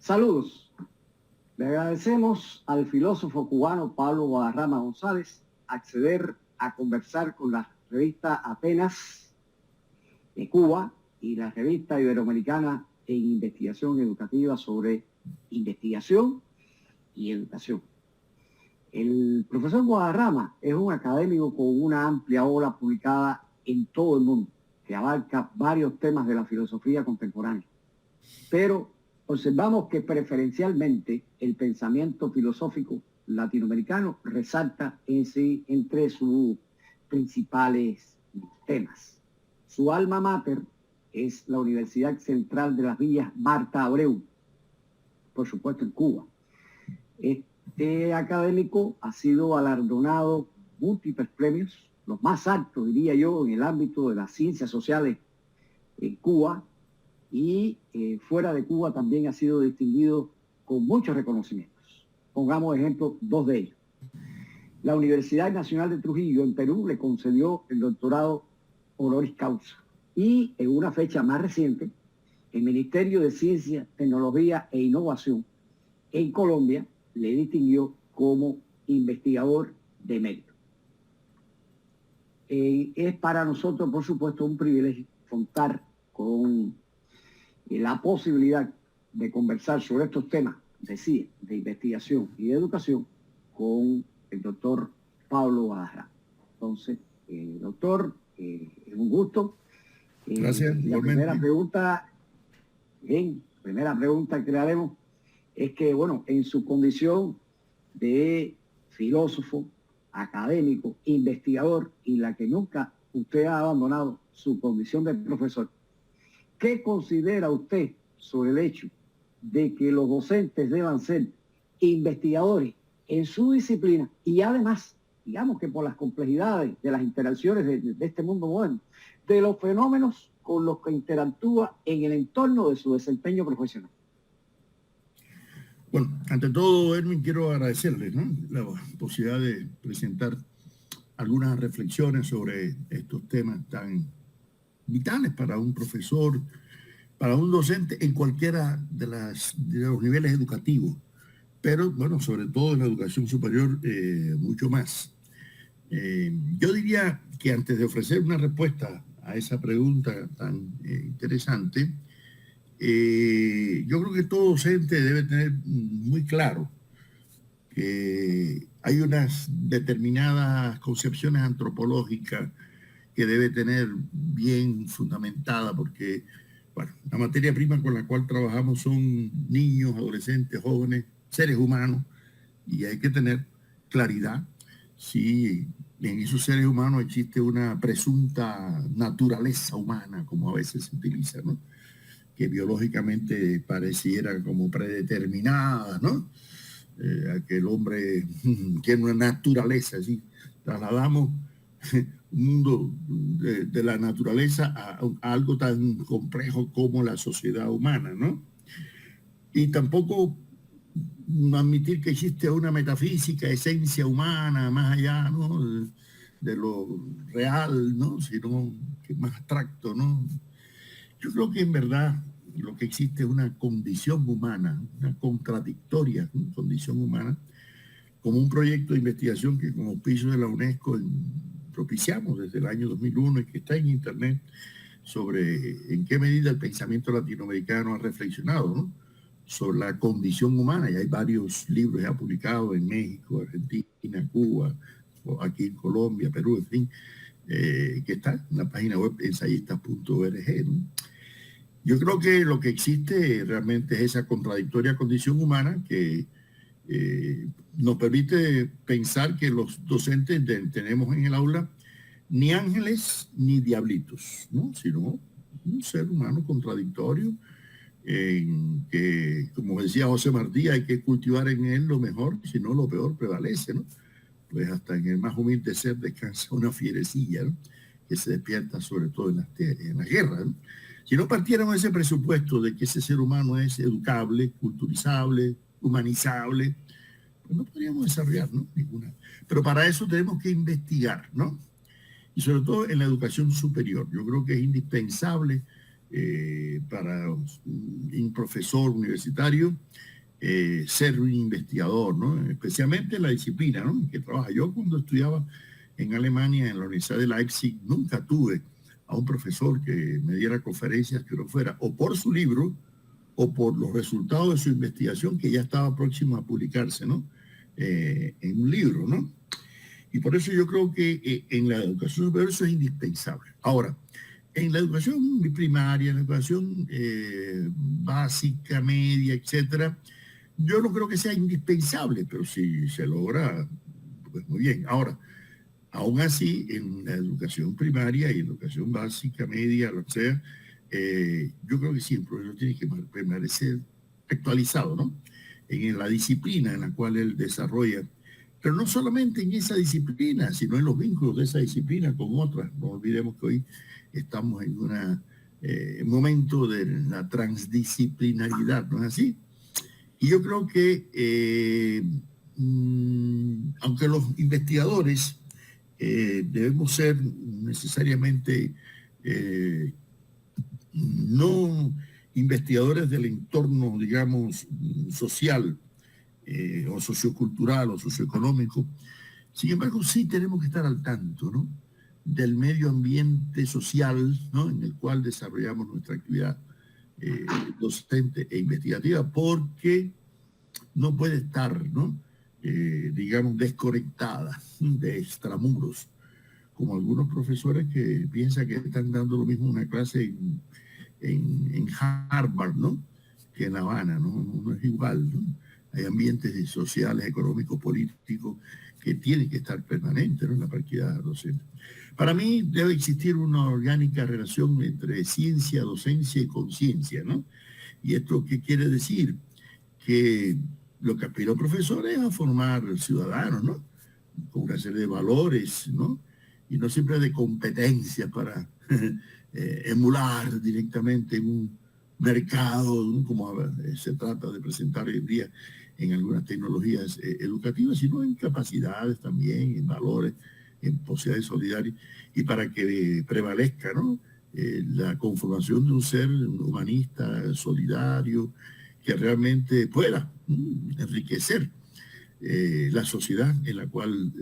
Saludos. Le agradecemos al filósofo cubano Pablo Guadarrama González acceder a conversar con la revista Atenas de Cuba y la revista iberoamericana en investigación educativa sobre investigación y educación. El profesor Guadarrama es un académico con una amplia obra publicada en todo el mundo, que abarca varios temas de la filosofía contemporánea. Pero observamos que preferencialmente el pensamiento filosófico latinoamericano resalta entre sus principales temas. Su alma mater es la Universidad Central de las Villas Marta Abreu, por supuesto en Cuba. Este académico ha sido galardonado múltiples premios, los más altos, diría yo, en el ámbito de las ciencias sociales en Cuba, y fuera de Cuba también ha sido distinguido con muchos reconocimientos. Pongamos ejemplo dos de ellos. La Universidad Nacional de Trujillo en Perú le concedió el doctorado honoris causa, y en una fecha más reciente, el Ministerio de Ciencia, Tecnología e Innovación en Colombia le distinguió como investigador de mérito. Es para nosotros, por supuesto, un privilegio contar con la posibilidad de conversar sobre estos temas, decía, de investigación y de educación con el doctor Pablo Guadarrama. Entonces, doctor, es un gusto. Gracias. La primera pregunta que le haremos es que, bueno, en su condición de filósofo, académico, investigador, y la que nunca usted ha abandonado su condición de profesor, ¿qué considera usted sobre el hecho de que los docentes deban ser investigadores en su disciplina y además, digamos que por las complejidades de las interacciones de este mundo moderno, de los fenómenos con los que interactúa en el entorno de su desempeño profesional? Bueno, ante todo, Erwin, quiero agradecerle, ¿no?, la posibilidad de presentar algunas reflexiones sobre estos temas tan vitales para un profesor, para un docente en cualquiera de los niveles educativos, pero bueno, sobre todo en la educación superior, mucho más. Yo diría que antes de ofrecer una respuesta a esa pregunta tan interesante, yo creo que todo docente debe tener muy claro que hay unas determinadas concepciones antropológicas que debe tener bien fundamentada, porque bueno, la materia prima con la cual trabajamos son niños, adolescentes, jóvenes, seres humanos, y hay que tener claridad si en esos seres humanos existe una presunta naturaleza humana, como a veces se utiliza, ¿no?, que biológicamente pareciera como predeterminada, ¿no? Que el hombre tiene una naturaleza, así trasladamos un mundo de la naturaleza a algo tan complejo como la sociedad humana, ¿no? Y tampoco admitir que existe una metafísica, esencia humana, más allá, ¿no?, de lo real, ¿no?, sino que es más abstracto, ¿no? Yo creo que en verdad lo que existe es una condición humana, una contradictoria condición humana, como un proyecto de investigación que como auspicio de la UNESCO propiciamos desde el año 2001 y que está en internet, sobre en qué medida el pensamiento latinoamericano ha reflexionado, ¿no?, sobre la condición humana. Y hay varios libros ya publicados en México, Argentina, Cuba, aquí en Colombia, Perú, en fin, que está en la página web ensayistas.org, ¿no? Yo creo que lo que existe realmente es esa contradictoria condición humana que nos permite pensar que los docentes tenemos en el aula ni ángeles ni diablitos, ¿no?, sino un ser humano contradictorio, que, como decía José Martí, hay que cultivar en él lo mejor, si no lo peor prevalece, ¿no? Pues hasta en el más humilde ser descansa una fierecilla, ¿no?, que se despierta sobre todo en las guerras, ¿no? Si no partiéramos de ese presupuesto de que ese ser humano es educable, culturizable, humanizable, pues no podríamos desarrollar, ¿no?, ninguna. Pero para eso tenemos que investigar, ¿no? Y sobre todo en la educación superior. Yo creo que es indispensable para un profesor universitario ser un investigador, ¿no? Especialmente en la disciplina, ¿no?, en que trabaja. Yo cuando estudiaba en Alemania, en la Universidad de Leipzig, nunca tuve a un profesor que me diera conferencias que no fuera o por su libro o por los resultados de su investigación que ya estaba próximo a publicarse, ¿no?, en un libro, ¿no? Y por eso yo creo que en la educación superior eso es indispensable. Ahora, en la educación primaria, en la educación básica, media, etcétera, yo no creo que sea indispensable, pero si se logra, pues muy bien. Ahora, aún así, en la educación primaria y en la educación básica, media, lo que sea, yo creo que sí, el profesor tiene que permanecer actualizado, ¿no?, en la disciplina en la cual él desarrolla, pero no solamente en esa disciplina, sino en los vínculos de esa disciplina con otras. No olvidemos que hoy estamos en un momento de la transdisciplinaridad, ¿no es así? Y yo creo que, aunque los investigadores debemos ser necesariamente no investigadores del entorno, digamos, social o sociocultural o socioeconómico, sin embargo, sí tenemos que estar al tanto, ¿no?, del medio ambiente social, ¿no?, en el cual desarrollamos nuestra actividad docente e investigativa, porque no puede estar, ¿no?, digamos, desconectada de extramuros, como algunos profesores que piensan que están dando lo mismo una clase en Harvard, ¿no?, que en La Habana, ¿no? No es igual, ¿no? Hay ambientes sociales, económicos, políticos que tienen que estar permanentes, ¿no?, en la práctica docente. Para mí debe existir una orgánica relación entre ciencia, docencia y conciencia, ¿no? ¿Y esto qué quiere decir? Que lo que aspira un profesor es a formar ciudadanos, ¿no?, con una serie de valores, ¿no?, y no siempre de competencia para emular directamente en un mercado, ¿no?, como se trata de presentar hoy en día en algunas tecnologías educativas, sino en capacidades también, en valores, en posibilidades solidarias, y para que prevalezca, ¿no?, la conformación de un ser humanista, solidario, que realmente pueda enriquecer la sociedad en la cual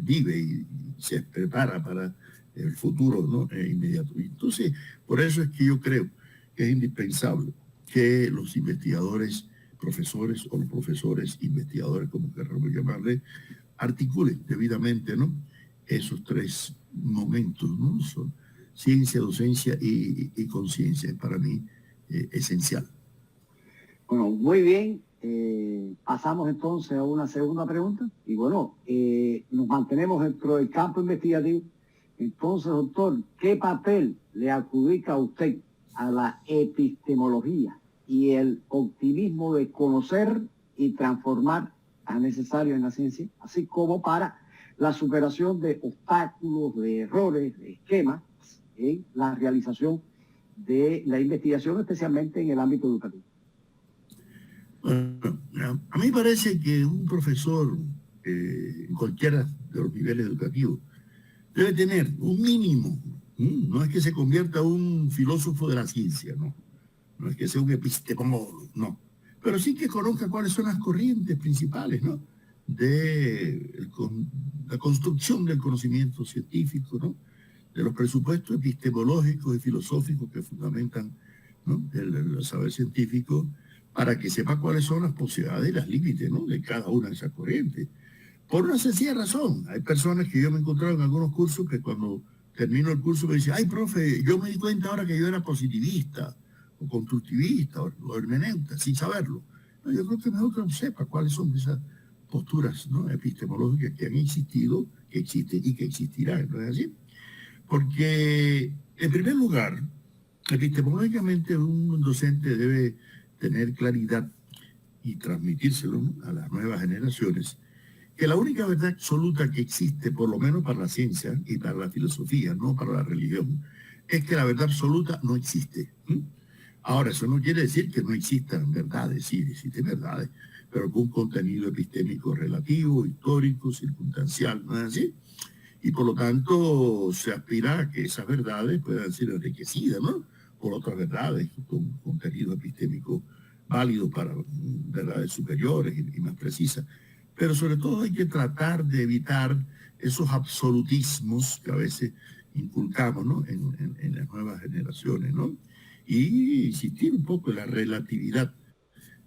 vive y se prepara para el futuro, ¿no?, inmediato. Entonces, por eso es que yo creo que es indispensable que los investigadores, profesores o los profesores investigadores, como queramos llamarle, articulen debidamente, ¿no?, esos tres momentos, ¿no? Son ciencia, docencia y conciencia. Es para mí esencial. Bueno, muy bien. Pasamos entonces a una segunda pregunta. Y bueno, nos mantenemos dentro del campo investigativo. Entonces, doctor, ¿qué papel le adjudica a usted a la epistemología y el optimismo de conocer y transformar tan necesario en la ciencia, así como para la superación de obstáculos, de errores, de esquemas en la realización de la investigación, especialmente en el ámbito educativo? Bueno, a mí parece que un profesor en cualquiera de los niveles educativos debe tener un mínimo. No es que se convierta en un filósofo de la ciencia, no. No es que sea un epistemólogo, no. Pero sí que conozca cuáles son las corrientes principales, ¿no?, de la construcción del conocimiento científico, ¿no?, de los presupuestos epistemológicos y filosóficos que fundamentan, ¿no?, el saber científico, para que sepa cuáles son las posibilidades y los límites, ¿no?, de cada una de esas corrientes. Por una sencilla razón. Hay personas que yo me he encontrado en algunos cursos que cuando termino el curso me dicen: ay, profe, yo me di cuenta ahora que yo era positivista o constructivista o hermeneuta, sin saberlo. No, yo creo que mejor que uno sepa cuáles son esas posturas, ¿no?, epistemológicas que han existido, que existen y que existirán, ¿no es así? Porque, en primer lugar, epistemológicamente un docente debe tener claridad y transmitírselo, ¿no?, a las nuevas generaciones, que la única verdad absoluta que existe, por lo menos para la ciencia y para la filosofía, no para la religión, es que la verdad absoluta no existe. Ahora, eso no quiere decir que no existan verdades, sí, existen verdades, pero con un contenido epistémico relativo, histórico, circunstancial, ¿no es así? Y por lo tanto se aspira a que esas verdades puedan ser enriquecidas, ¿no?, por otras verdades, con contenido epistémico válido para verdades superiores y más precisas. Pero sobre todo hay que tratar de evitar esos absolutismos que a veces inculcamos, ¿no?, en las nuevas generaciones, ¿no? Y insistir un poco en la relatividad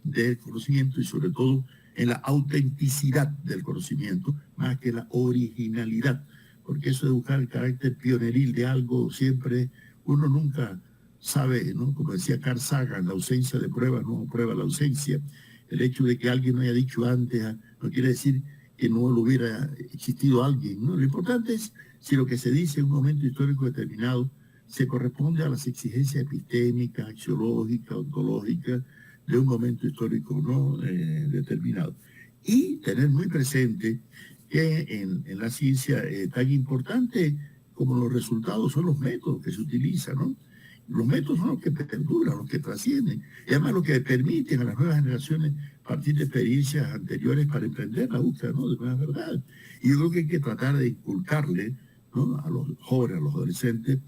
del conocimiento y sobre todo en la autenticidad del conocimiento, más que la originalidad, porque eso de buscar el carácter pioneril de algo siempre, uno nunca sabe, ¿no? Como decía Carl Sagan, la ausencia de pruebas no prueba la ausencia. El hecho de que alguien no haya dicho antes no quiere decir que no lo hubiera existido alguien, ¿no? Lo importante es si lo que se dice en un momento histórico determinado se corresponde a las exigencias epistémicas, axiológicas, ontológicas de un momento histórico no determinado. Y tener muy presente que en la ciencia tan importante como los resultados son los métodos que se utilizan, ¿no? Los métodos son los que perduran, los que trascienden, y además los que permiten a las nuevas generaciones partir de experiencias anteriores para emprender la búsqueda, ¿no?, de nuevas verdades. Y yo creo que hay que tratar de inculcarle, ¿no?, a los jóvenes, a los adolescentes,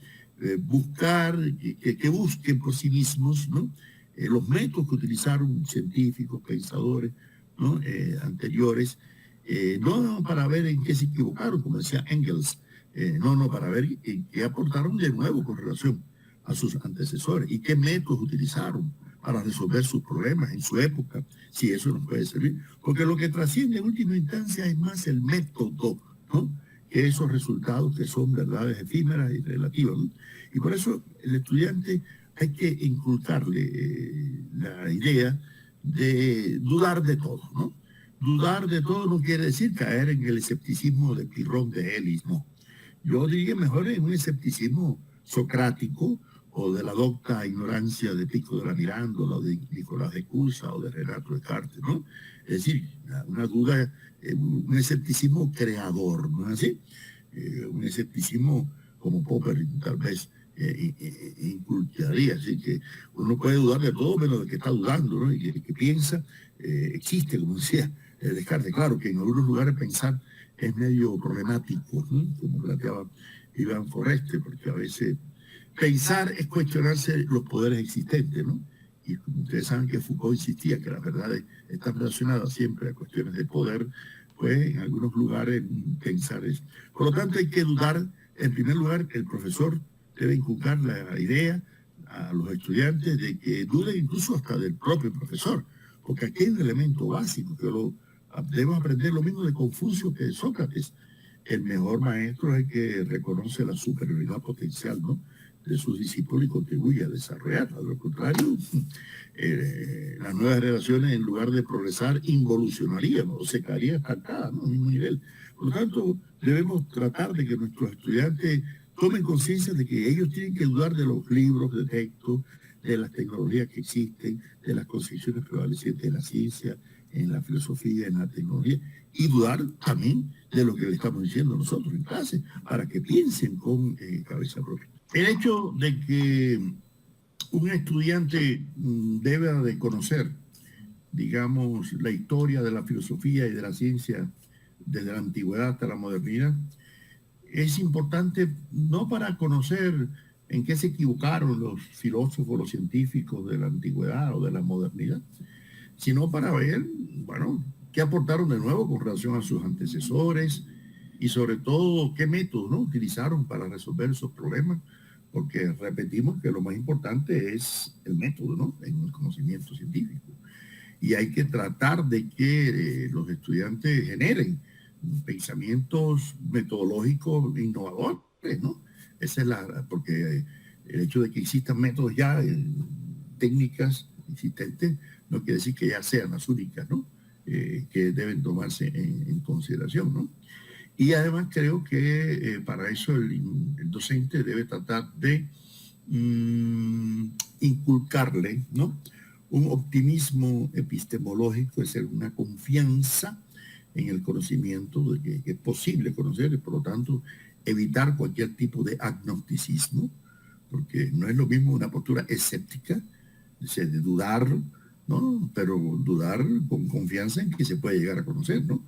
buscar, que busquen por sí mismos, ¿no?, los métodos que utilizaron científicos, pensadores, ¿no?, anteriores, no para ver en qué se equivocaron, como decía Engels, no para ver en qué aportaron de nuevo con relación a sus antecesores y qué métodos utilizaron para resolver sus problemas en su época, si eso nos puede servir. Porque lo que trasciende en última instancia es más el método, ¿no?, que esos resultados que son verdades efímeras y relativas, ¿no? Y por eso el estudiante hay que inculcarle la idea de dudar de todo, ¿no? Dudar de todo no quiere decir caer en el escepticismo de Pirrón de Elis, no. Yo diría mejor en un escepticismo socrático o de la docta ignorancia de Pico de la Mirandola o de Nicolás de Cusa o de Renato Descartes, ¿no? Es decir, una duda, un escepticismo creador, ¿no es así? Un escepticismo como Popper tal vez inculcaría, así que uno puede dudar de todo menos de que está dudando, ¿no? Y que piensa existe, como decía Descartes. Claro que en algunos lugares pensar es medio problemático, ¿no?, como planteaba Iván Forreste, porque a veces pensar es cuestionarse los poderes existentes, ¿no? Y como ustedes saben que Foucault insistía que las verdades están relacionadas siempre a cuestiones de poder, pues en algunos lugares pensar es. Por lo tanto hay que dudar, en primer lugar, que el profesor debe inculcar la idea a los estudiantes de que duden incluso hasta del propio profesor, porque aquí hay un elemento básico que debemos aprender lo mismo de Confucio que de Sócrates. El mejor maestro es el que reconoce la superioridad potencial, ¿no?, de sus discípulos y contribuye a desarrollarla. De lo contrario, las nuevas generaciones, en lugar de progresar, involucionarían o se caerían estancadas, ¿no?, al mismo nivel. Por lo tanto, debemos tratar de que nuestros estudiantes tomen conciencia de que ellos tienen que dudar de los libros de texto, de las tecnologías que existen, de las concepciones prevalecientes en la ciencia, en la filosofía, en la tecnología, y dudar también de lo que le estamos diciendo nosotros en clase, para que piensen con cabeza propia. El hecho de que un estudiante deba de conocer, digamos, la historia de la filosofía y de la ciencia desde la antigüedad hasta la modernidad, es importante no para conocer en qué se equivocaron los filósofos, los científicos de la antigüedad o de la modernidad, sino para ver, bueno, qué aportaron de nuevo con relación a sus antecesores y sobre todo qué métodos, ¿no?, utilizaron para resolver esos problemas, porque repetimos que lo más importante es el método, ¿no?, en el conocimiento científico. Y hay que tratar de que los estudiantes generen pensamientos metodológicos innovadores, ¿no? Esa es porque el hecho de que existan métodos ya, técnicas existentes, no quiere decir que ya sean las únicas, ¿no?, que deben tomarse en consideración, ¿no? Y además creo que para eso el docente debe tratar de inculcarle, ¿no?, un optimismo epistemológico, es decir, una confianza en el conocimiento, de que es posible conocer y por lo tanto evitar cualquier tipo de agnosticismo, porque no es lo mismo una postura escéptica, de dudar, ¿no?, pero dudar con confianza en que se puede llegar a conocer, ¿no?,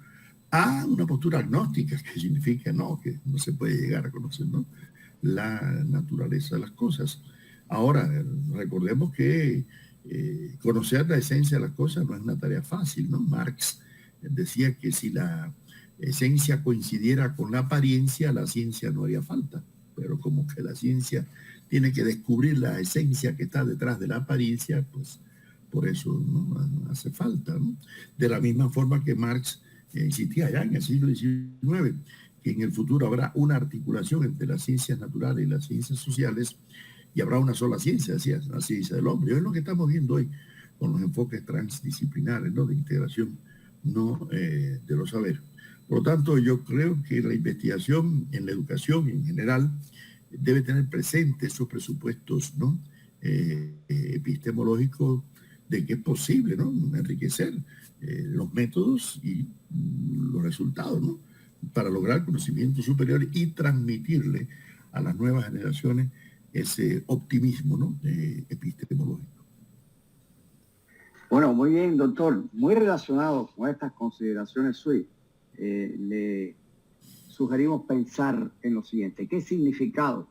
a una postura agnóstica, que significa no, que no se puede llegar a conocer, ¿no?, la naturaleza de las cosas. Ahora, recordemos que conocer la esencia de las cosas no es una tarea fácil, ¿no? Marx decía que si la esencia coincidiera con la apariencia, la ciencia no haría falta, pero como que la ciencia tiene que descubrir la esencia que está detrás de la apariencia, pues por eso no hace falta, ¿no? De la misma forma que Marx insistía ya en el siglo XIX, que en el futuro habrá una articulación entre las ciencias naturales y las ciencias sociales, y habrá una sola ciencia, decía, la ciencia del hombre. Es lo que estamos viendo hoy con los enfoques transdisciplinares, ¿no? De integración, no de los saberes. Por lo tanto, yo creo que la investigación en la educación en general debe tener presente esos presupuestos, ¿no? Epistemológicos de que es posible, ¿no? Enriquecer los métodos y los resultados, ¿no? Para lograr conocimiento superior y transmitirle a las nuevas generaciones ese optimismo, ¿no? Epistemológico. Bueno, muy bien, doctor. Muy relacionado con estas consideraciones suyas, le sugerimos pensar en lo siguiente. ¿Qué significado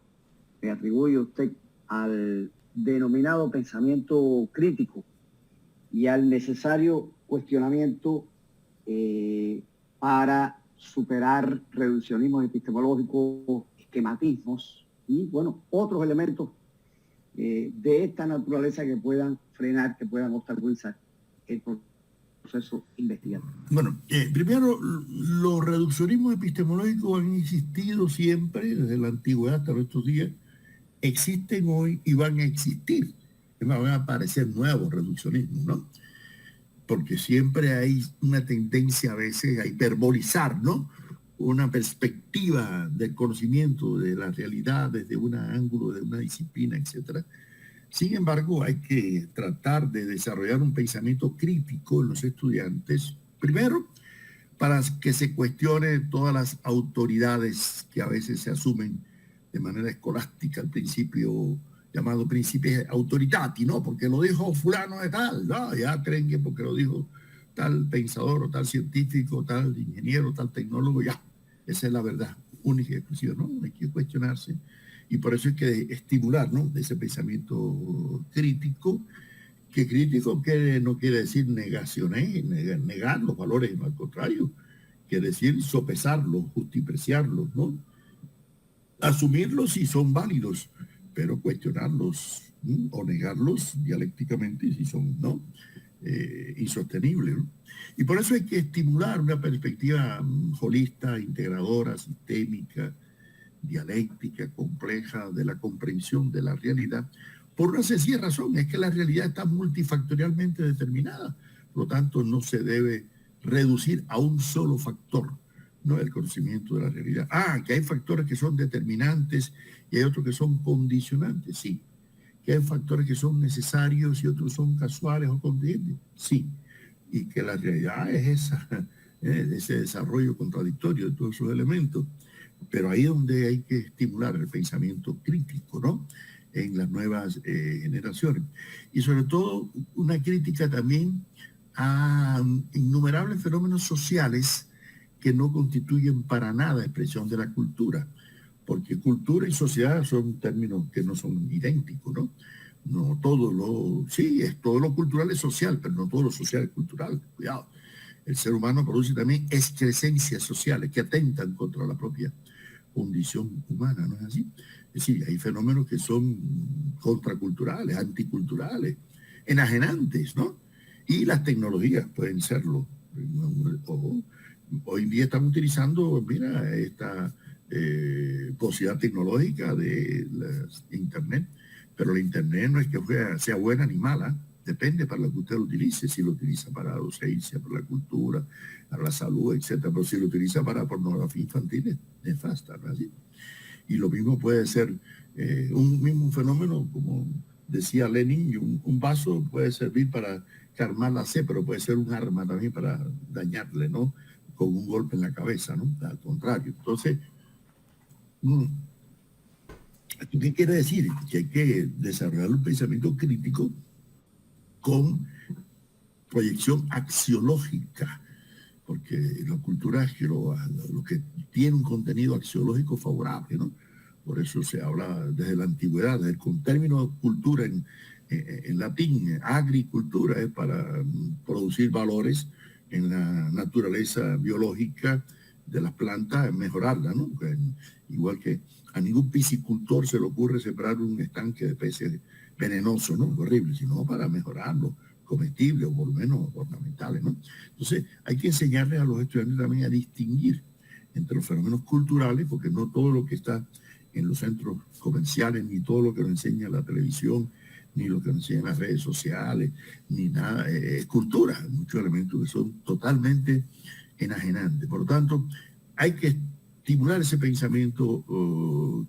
le atribuye usted al denominado pensamiento crítico y al necesario cuestionamiento para superar reduccionismos epistemológicos, esquematismos y, bueno, otros elementos de esta naturaleza que puedan frenar, que puedan obstaculizar el proceso investigativo? Bueno, primero, los reduccionismos epistemológicos han existido siempre, desde la antigüedad hasta nuestros días, existen hoy y van a existir. Van a aparecer nuevos reduccionismos, ¿no? Porque siempre hay una tendencia a veces a hiperbolizar, ¿no? Una perspectiva del conocimiento de la realidad desde un ángulo, de una disciplina, etcétera. Sin embargo, hay que tratar de desarrollar un pensamiento crítico en los estudiantes, primero, para que se cuestione todas las autoridades que a veces se asumen de manera escolástica al principio, llamado principio autoritati, ¿no? Porque lo dijo fulano de tal, ¿no? Ya creen que porque lo dijo tal pensador o tal científico, tal ingeniero, tal tecnólogo, ya, esa es la verdad única y exclusiva, ¿no? Hay que cuestionarse. Y por eso hay que estimular, ¿no? Ese pensamiento crítico, que crítico no quiere decir negaciones, negar los valores, no, al contrario, quiere decir sopesarlos, justipreciarlos, ¿no? Asumirlos si son válidos, pero cuestionarlos, ¿no? O negarlos dialécticamente si son, ¿no? Insostenibles, ¿no? Y por eso hay que estimular una perspectiva holista, integradora, sistémica, dialéctica, compleja, de la comprensión de la realidad, por una sencilla razón, es que la realidad está multifactorialmente determinada, por lo tanto no se debe reducir a un solo factor, ¿no? El conocimiento de la realidad. Que hay factores que son determinantes y hay otros que son condicionantes, sí. Que hay factores que son necesarios y otros son casuales o contingentes, sí. Y que la realidad es ese desarrollo contradictorio de todos esos elementos. Pero ahí es donde hay que estimular el pensamiento crítico, ¿no? En las nuevas generaciones. Y sobre todo una crítica también a innumerables fenómenos sociales que no constituyen para nada expresión de la cultura, porque cultura y sociedad son términos que no son idénticos, ¿no? No todo todo lo cultural es social, pero no todo lo social es cultural, cuidado. El ser humano produce también excrescencias sociales que atentan contra la propia condición humana, ¿no es así? Es decir, hay fenómenos que son contraculturales, anticulturales, enajenantes, ¿no? Y las tecnologías pueden serlo. Hoy en día estamos utilizando, mira, esta posibilidad tecnológica de Internet, pero la Internet no es que sea buena ni mala, depende para lo que usted lo utilice, si lo utiliza para la docencia, para la cultura, para la salud, etcétera, pero si lo utiliza para pornografía infantil es nefasta, ¿no? Así. Y lo mismo puede ser un mismo fenómeno, como decía Lenin, un vaso puede servir para calmar la sed, pero puede ser un arma también para dañarle, ¿no? Con un golpe en la cabeza, ¿no? Al contrario. Entonces, ¿qué quiere decir? Que hay que desarrollar un pensamiento crítico con proyección axiológica, porque la cultura es lo que tiene un contenido axiológico favorable, ¿no? Por eso se habla desde la antigüedad, con término cultura en latín, agricultura es para producir valores en la naturaleza biológica de las plantas, mejorarla, ¿no? Igual que a ningún piscicultor se le ocurre sembrar un estanque de peces venenosos, ¿no? Horrible, sino para mejorarlo, comestibles o por lo menos ornamentales, ¿no? Entonces hay que enseñarles a los estudiantes también a distinguir entre los fenómenos culturales, porque no todo lo que está en los centros comerciales, ni todo lo que nos enseña la televisión, ni lo que nos enseñan las redes sociales, ni nada, es cultura, muchos elementos que son totalmente enajenantes. Por lo tanto, hay que estimular ese pensamiento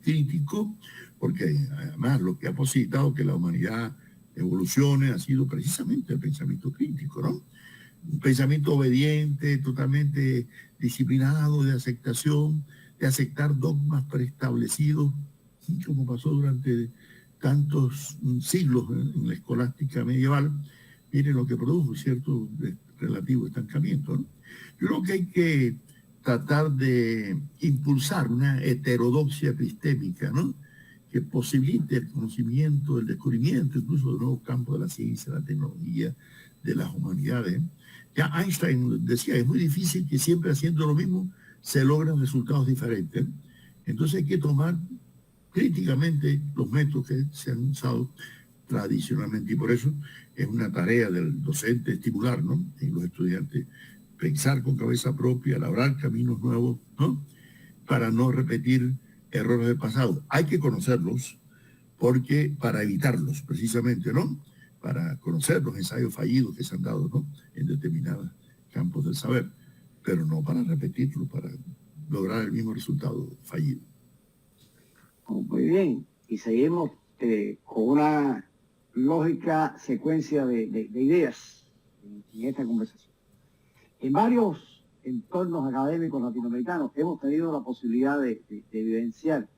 crítico, porque además lo que ha posibilitado que la humanidad evolucione ha sido precisamente el pensamiento crítico, ¿no? Un pensamiento obediente, totalmente disciplinado, de aceptación, de aceptar dogmas preestablecidos, como pasó durante tantos siglos en la escolástica medieval. Miren lo que produjo cierto relativo estancamiento, ¿no? Yo creo que hay que tratar de impulsar una heterodoxia epistémica, ¿no? Que posibilite el conocimiento, el descubrimiento, incluso de nuevos campos de la ciencia, la tecnología, de las humanidades. Ya Einstein decía, es muy difícil que siempre haciendo lo mismo se logren resultados diferentes. Entonces hay que tomar críticamente los métodos que se han usado tradicionalmente, y por eso es una tarea del docente estimular, ¿no? En los estudiantes pensar con cabeza propia, labrar caminos nuevos, ¿no? Para no repetir errores del pasado. Hay que conocerlos porque para evitarlos precisamente, ¿no? Para conocer los ensayos fallidos que se han dado, ¿no? En determinados campos del saber, pero no para repetirlo, para lograr el mismo resultado fallido. Muy bien, y seguimos con una lógica secuencia de ideas en esta conversación. En varios entornos académicos latinoamericanos hemos tenido la posibilidad de evidenciar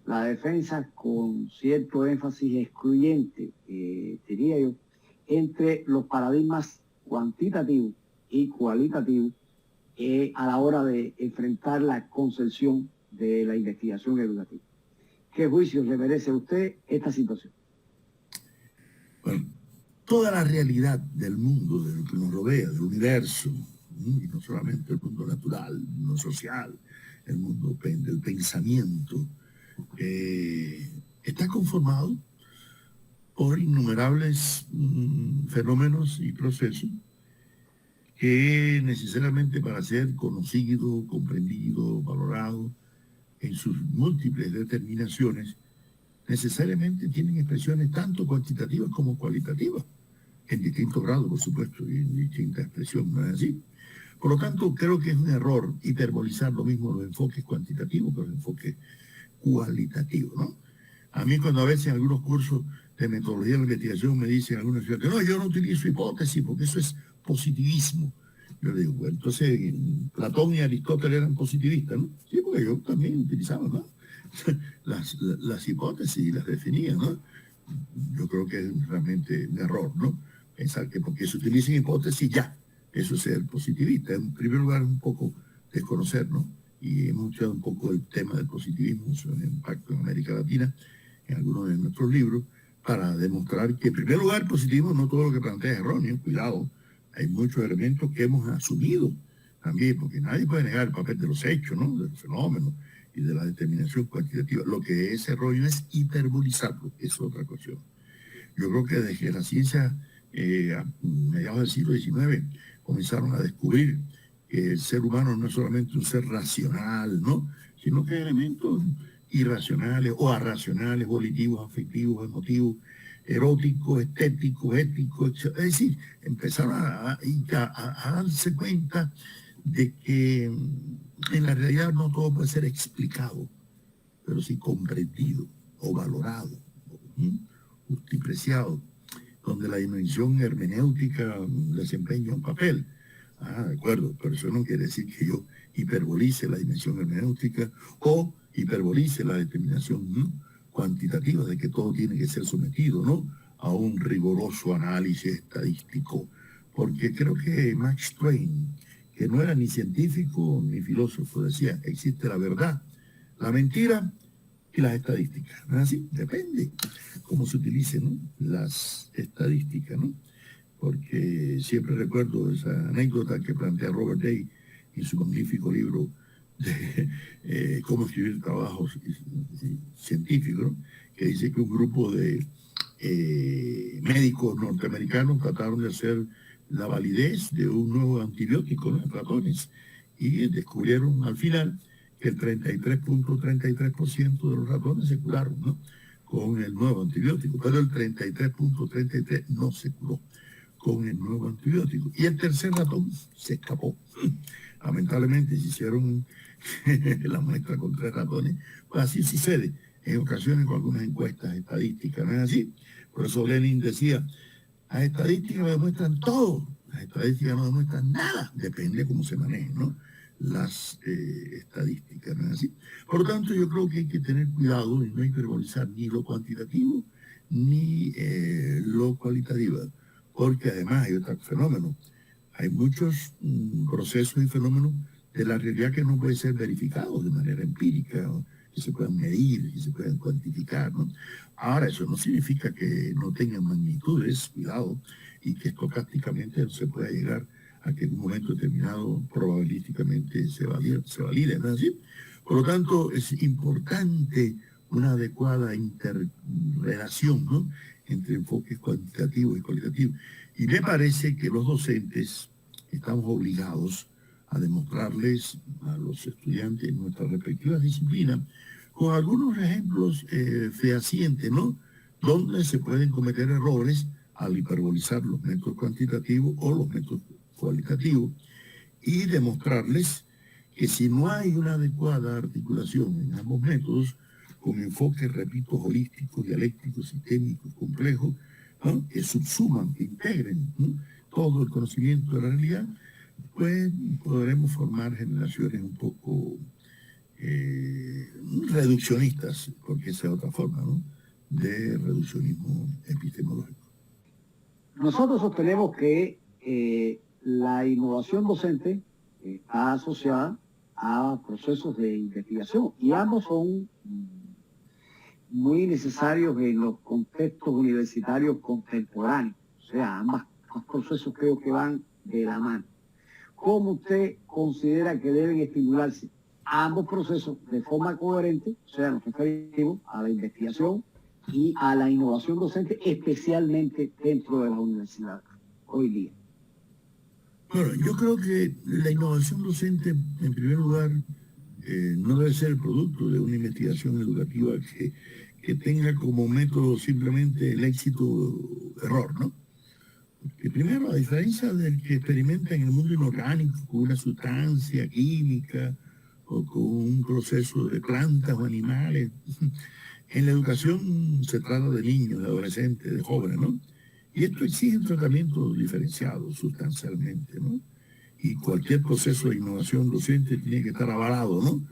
la defensa con cierto énfasis excluyente, diría yo, entre los paradigmas cuantitativos y cualitativos a la hora de enfrentar la concepción de la investigación educativa. ¿Qué juicio le merece a usted esta situación? Bueno, toda la realidad del mundo, de lo que nos rodea, del universo, y no solamente el mundo natural, el mundo social, el mundo del pensamiento, está conformado por innumerables fenómenos y procesos que necesariamente para ser conocido, comprendido, valorado en sus múltiples determinaciones, necesariamente tienen expresiones tanto cuantitativas como cualitativas, en distintos grados, por supuesto, y en distintas expresiones, ¿no es así? Por lo tanto, creo que es un error hiperbolizar lo mismo los enfoques cuantitativos que los enfoques cualitativos, ¿no? A mí cuando a veces en algunos cursos de metodología de la investigación me dicen algunos estudiantes, no, yo no utilizo hipótesis porque eso es positivismo. Yo le digo, bueno, entonces Platón y Aristóteles eran positivistas, ¿no? Sí, porque yo también utilizaba, ¿no? las hipótesis y las definía, ¿no? Yo creo que es realmente un error, ¿no? Pensar que porque se utilicen hipótesis ya, eso es ser positivista. En primer lugar, un poco desconocer, ¿no? Y hemos estudiado un poco el tema del positivismo, su impacto en América Latina, en algunos de nuestros libros, para demostrar que en primer lugar el positivismo no todo lo que plantea es erróneo, cuidado, hay muchos elementos que hemos asumido también, porque nadie puede negar el papel de los hechos, ¿no? De los fenómenos y de la determinación cuantitativa. Lo que es erróneo es hiperbolizarlo, es otra cuestión. Yo creo que desde que la ciencia, a mediados del siglo XIX, comenzaron a descubrir que el ser humano no es solamente un ser racional, ¿no? Sino que hay elementos irracionales o arracionales, volitivos, afectivos, emotivos, eróticos, estéticos, éticos, etc. Es decir, empezaron a darse cuenta de que en la realidad no todo puede ser explicado, pero sí comprendido o valorado, justipreciado, donde la dimensión hermenéutica desempeña un papel. De acuerdo, pero eso no quiere decir que yo hiperbolice la dimensión hermenéutica o hiperbolice la determinación cuantitativa de que todo tiene que ser sometido, ¿no?, a un riguroso análisis estadístico. Porque creo que Max Twain, que no era ni científico ni filósofo, decía, existe la verdad, la mentira y las estadísticas. ¿No es así? Depende cómo se utilicen, ¿no?, las estadísticas, ¿no? Porque siempre recuerdo esa anécdota que plantea Robert Day en su magnífico libro de cómo escribir trabajos científicos, ¿no?, que dice que un grupo de médicos norteamericanos trataron de hacer la validez de un nuevo antibiótico, ¿no?, en ratones, y descubrieron al final que el 33.33% de los ratones se curaron, ¿no?, con el nuevo antibiótico, pero el 33.33% no se curó con el nuevo antibiótico. Y el tercer ratón se escapó. Lamentablemente se hicieron la muestra con 3 ratones. Pues así sucede en ocasiones con algunas encuestas estadísticas, ¿no es así? Por eso Lenin decía, las estadísticas demuestran todo, las estadísticas no demuestran nada, depende cómo se manejen, ¿no?, las estadísticas, ¿no es así? Por lo tanto, yo creo que hay que tener cuidado y no hiperbolizar ni lo cuantitativo ni lo cualitativo, porque además hay otro fenómeno. Hay muchos procesos y fenómenos de la realidad que no pueden ser verificados de manera empírica, ¿no?, que se puedan medir, que se puedan cuantificar, ¿no? Ahora, eso no significa que no tengan magnitudes, cuidado, y que estocásticamente no se pueda llegar a que en un momento determinado probabilísticamente se valide, ¿no es así? Por lo tanto, es importante una adecuada interrelación, ¿no?, entre enfoques cuantitativos y cualitativos. Y me parece que los docentes estamos obligados a demostrarles a los estudiantes en nuestras respectivas disciplinas, con algunos ejemplos fehacientes, ¿no?, donde se pueden cometer errores al hiperbolizar los métodos cuantitativos o los métodos cualitativos, y demostrarles que si no hay una adecuada articulación en ambos métodos, con enfoques, repito, holísticos, dialécticos, sistémicos, complejos, ¿no?, que subsuman, que integren, ¿no?, todo el conocimiento de la realidad, pues podremos formar generaciones un poco reduccionistas, porque esa es otra forma, ¿no?, de reduccionismo epistemológico. Nosotros sostenemos que la innovación docente está asociada a procesos de investigación y ambos son muy necesarios en los contextos universitarios contemporáneos. O sea, ambos procesos creo que van de la mano. ¿Cómo usted considera que deben estimularse ambos procesos de forma coherente? O sea, nos referimos a la investigación y a la innovación docente, especialmente dentro de las universidades hoy día. Bueno, yo creo que la innovación docente, en primer lugar, no debe ser el producto de una investigación educativa que tenga como método simplemente el éxito-error, ¿no? Porque primero, a diferencia del que experimenta en el mundo inorgánico con una sustancia química o con un proceso de plantas o animales, en la educación se trata de niños, de adolescentes, de jóvenes, ¿no? Y esto exige un tratamiento diferenciado sustancialmente, ¿no? Y cualquier proceso de innovación docente tiene que estar avalado, ¿no?,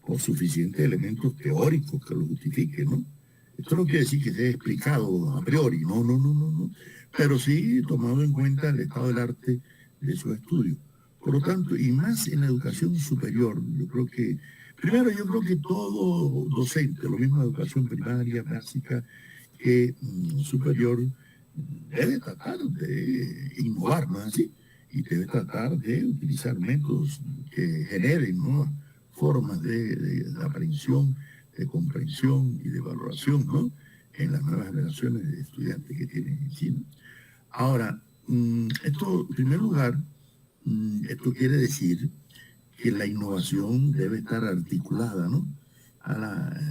por suficientes elementos teóricos que lo justifiquen, ¿no? Esto no quiere decir que esté explicado a priori, no. Pero sí tomado en cuenta el estado del arte de su estudio. Por lo tanto, y más en la educación superior, yo creo que todo docente, lo mismo en educación primaria, básica, que superior, debe tratar de innovar, ¿no es así? Y debe tratar de utilizar métodos que generen nuevas formas de aprehensión, de comprensión y de valoración, ¿no?, en las nuevas generaciones de estudiantes que tienen en China. Ahora, esto, en primer lugar, esto quiere decir que la innovación debe estar articulada, ¿no?, a la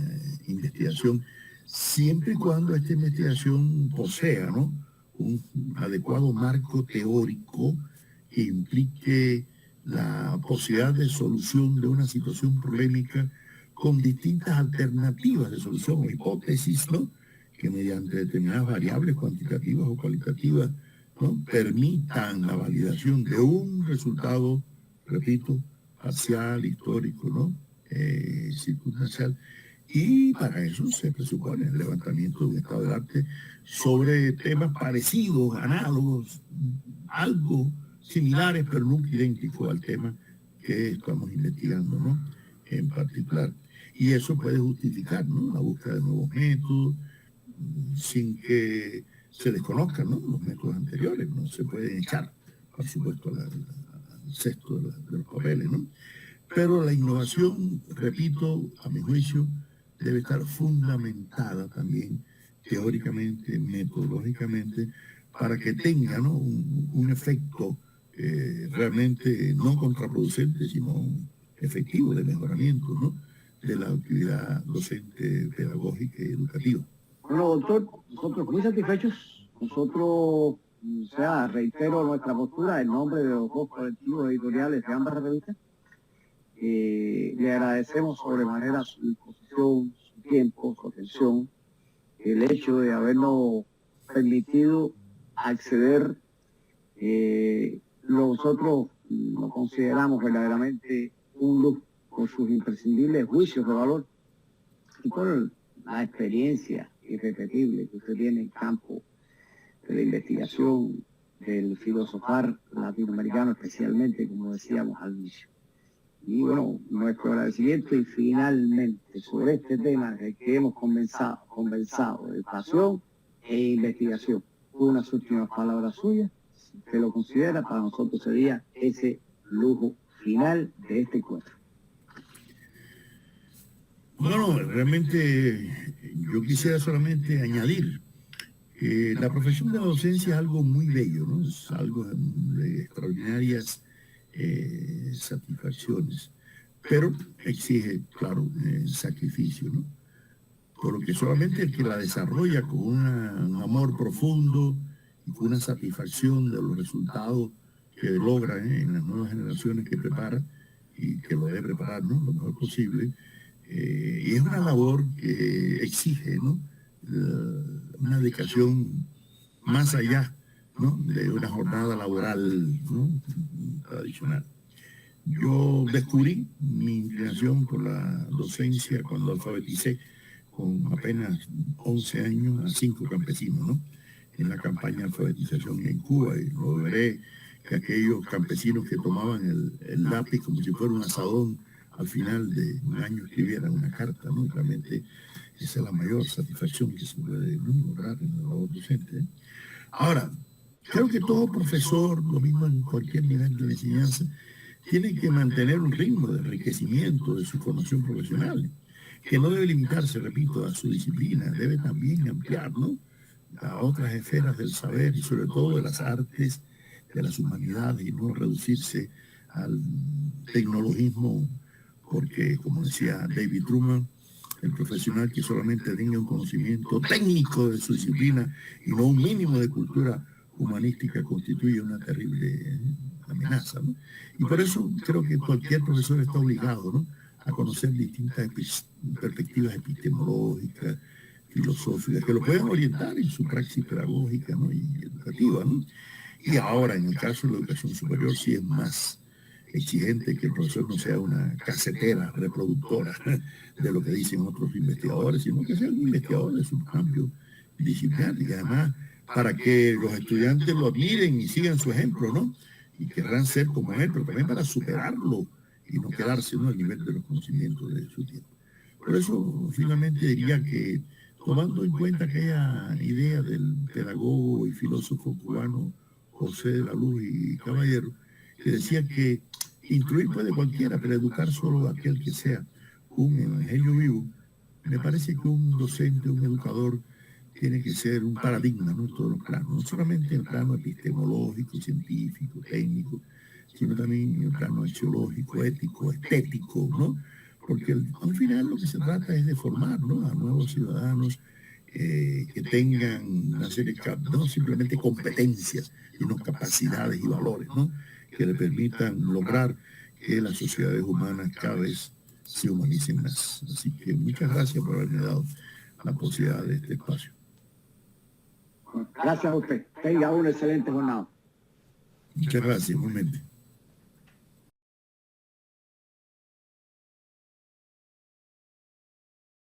investigación, siempre y cuando esta investigación posea, ¿no?, un adecuado marco teórico que implique la posibilidad de solución de una situación polémica con distintas alternativas de solución o hipótesis, ¿no?, que mediante determinadas variables cuantitativas o cualitativas, ¿no?, permitan la validación de un resultado, repito, parcial, histórico, ¿no?, circunstancial. Y para eso se presupone el levantamiento de un estado del arte sobre temas parecidos, análogos, algo similares, pero nunca idénticos al tema que estamos investigando, ¿no?, en particular. Y eso puede justificar, ¿no?, la búsqueda de nuevos métodos, sin que se desconozcan, ¿no?, los métodos anteriores. No se pueden echar, por supuesto, al cesto de los papeles, ¿no? Pero la innovación, repito, a mi juicio, debe estar fundamentada también teóricamente, metodológicamente, para que tenga, ¿no?, un efecto realmente no contraproducente, sino efectivo de mejoramiento, ¿no?, de la actividad docente, pedagógica y educativa. Bueno, doctor, nosotros muy satisfechos. Nosotros, o sea, reitero nuestra postura en nombre de los dos colectivos editoriales de ambas revistas. Le agradecemos sobremanera su disposición, su tiempo, su atención, el hecho de habernos permitido acceder. Nosotros lo consideramos verdaderamente un lujo por sus imprescindibles juicios de valor y por la experiencia irrepetible que usted tiene en campo de la investigación, del filosofar latinoamericano especialmente, como decíamos al inicio. Y bueno, nuestro agradecimiento, y finalmente sobre este tema del que hemos conversado de pasión e investigación, unas últimas palabras suyas. Si usted lo considera, para nosotros sería ese lujo final de este encuentro. Bueno, realmente yo quisiera solamente añadir que la profesión de la docencia es algo muy bello, ¿no? Es algo de extraordinarias satisfacciones, pero exige, claro, sacrificio, ¿no? Por lo que solamente el que la desarrolla con un amor profundo y con una satisfacción de los resultados que logra en las nuevas generaciones que prepara y que lo debe preparar, ¿no?, lo mejor posible. Y es una labor que exige, ¿no?, una dedicación más allá, ¿no?, de una jornada laboral, ¿no?, tradicional. Yo descubrí mi inclinación por la docencia cuando alfabeticé con apenas 11 años a 5 campesinos, ¿no?, en la campaña de alfabetización en Cuba, y lo veré que aquellos campesinos que tomaban el lápiz como si fuera un asadón al final de un año escribieran una carta, ¿no? Realmente esa es la mayor satisfacción que se puede, ¿no?, lograr en la labor docente, ¿eh? Ahora, creo que todo profesor, lo mismo en cualquier nivel de la enseñanza, tiene que mantener un ritmo de enriquecimiento de su formación profesional, que no debe limitarse, repito, a su disciplina, debe también ampliar, ¿no?, a otras esferas del saber y sobre todo de las artes, de las humanidades, y no reducirse al tecnologismo, porque, como decía David Truman, el profesional que solamente tenga un conocimiento técnico de su disciplina y no un mínimo de cultura humanística constituye una terrible amenaza, ¿no? Y por eso creo que cualquier profesor está obligado, ¿no?, a conocer distintas perspectivas epistemológicas, filosóficas, que lo pueden orientar en su praxis pedagógica, ¿no?, y educativa, ¿no? Y ahora, en el caso de la educación superior, sí es más exigente que el profesor no sea una casetera reproductora de lo que dicen otros investigadores, sino que sea un investigador de su cambio disciplinar, y además para que los estudiantes lo admiren y sigan su ejemplo, ¿no?, y querrán ser como él, pero también para superarlo y no quedarse, ¿no?, al nivel de los conocimientos de su tiempo. Por eso, finalmente diría que, tomando en cuenta aquella idea del pedagogo y filósofo cubano José de la Luz y Caballero, que decía que instruir puede cualquiera, pero educar solo aquel que sea un evangelio vivo, me parece que un docente, un educador, tiene que ser un paradigma, ¿no?, en todos los planos, no solamente en el plano epistemológico, científico, técnico, sino también en el plano axiológico, ético, estético, ¿no? Porque al final lo que se trata es de formar, ¿no?, a nuevos ciudadanos que tengan una serie de, no simplemente competencias, sino capacidades y valores, ¿no?, que le permitan lograr que las sociedades humanas cada vez se humanicen más. Así que muchas gracias por haberme dado la posibilidad de este espacio. Gracias a usted. Tenga una excelente jornada. Muchas gracias, igualmente.